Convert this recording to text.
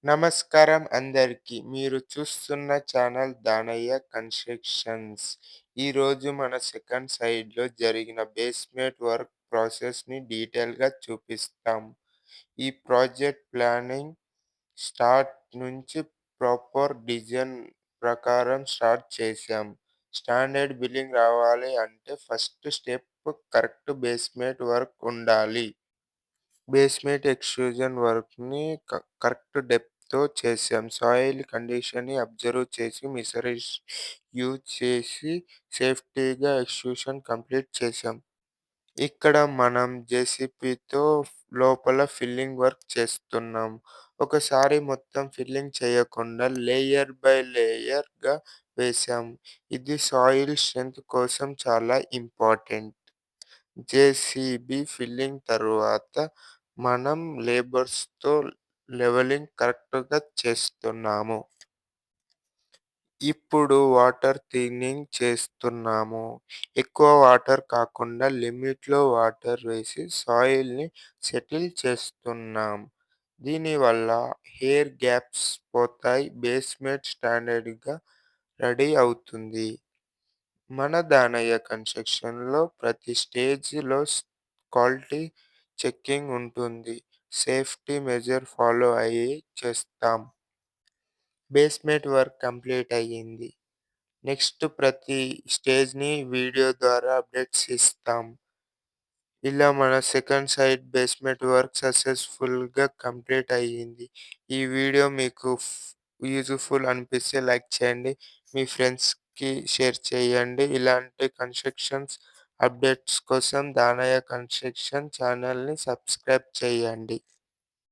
నమస్కారం అందరికీ. మీరు చూస్తున్న ఛానల్ దానయ్య కన్‌స్ట్రక్షన్స్. ఈరోజు మన సెకండ్ సైడ్‌లో జరిగిన బేస్‌మెంట్ వర్క్ ప్రాసెస్‌ని డీటెయిల్‌గా చూపిస్తాం. ఈ ప్రాజెక్ట్ ప్లానింగ్ స్టార్ట్ నుంచి ప్రాపర్ డిజైన్ ప్రకారం స్టార్ట్ చేశాం. స్టాండర్డ్ బిల్డింగ్ రావాలి అంటే first step correct basement work ఉండాలి. బేస్‌మెంట్ ఎక్స్‌ట్రూజన్ వర్క్‌ని కరెక్ట్ డెప్త్‌తో చేశాం. సాయిల్ కండిషన్‌ని అబ్జర్వ్ చేసి మెషర్స్ యూజ్ చేసి సేఫ్టీగా ఎక్స్‌ట్రూషన్ కంప్లీట్ చేశాం. ఇక్కడ మనం జేసీబీతో లోపల ఫిల్లింగ్ వర్క్ చేస్తున్నాం. ఒకసారి మొత్తం ఫిల్లింగ్ చేయకుండా లేయర్ బై లేయర్‌గా వేశాం. ఇది సాయిల్ స్ట్రెంత్ కోసం చాలా ఇంపార్టెంట్. జేసీబీ ఫిల్లింగ్ తరువాత మనం లేబర్స్‌తో లెవెలింగ్ కరెక్ట్‌గా చేస్తున్నాము. ఇప్పుడు వాటర్ థిన్నింగ్ చేస్తున్నాము. ఎక్కువ వాటర్ కాకుండా లిమిట్‌లో వాటర్ వేసి సాయిల్‌ని సెటిల్ చేస్తున్నాం. దీనివల్ల ఎయిర్ గ్యాప్స్ పోతాయి. బేస్‌మెంట్ స్టాండర్డ్‌గా రెడీ అవుతుంది. మన దానయ్య కన్‌స్ట్రక్షన్‌లో ప్రతి స్టేజ్‌లో క్వాలిటీ చెకింగ్ ఉంటుంది. సేఫ్టీ మెజర్ ఫాలో అయ్యి చేస్తాం. బేస్‌మెంట్ వర్క్ కంప్లీట్ అయ్యింది. నెక్స్ట్ ప్రతి స్టేజ్‌ని వీడియో ద్వారా అప్డేట్స్ ఇస్తాం. ఇలా మన సెకండ్ సైడ్ బేస్‌మెంట్ వర్క్ సక్సెస్‌ఫుల్‌గా కంప్లీట్ అయ్యింది. ఈ వీడియో మీకు యూజ్‌ఫుల్ అనిపిస్తే లైక్ చేయండి. మీ ఫ్రెండ్స్‌కి షేర్ చేయండి. ఇలాంటి కన్‌స్ట్రక్షన్స్ అప్డేట్స్ కోసం దానయ్య కన్‌స్ట్రక్షన్ ఛానెల్‌ని సబ్స్క్రైబ్ చేయండి.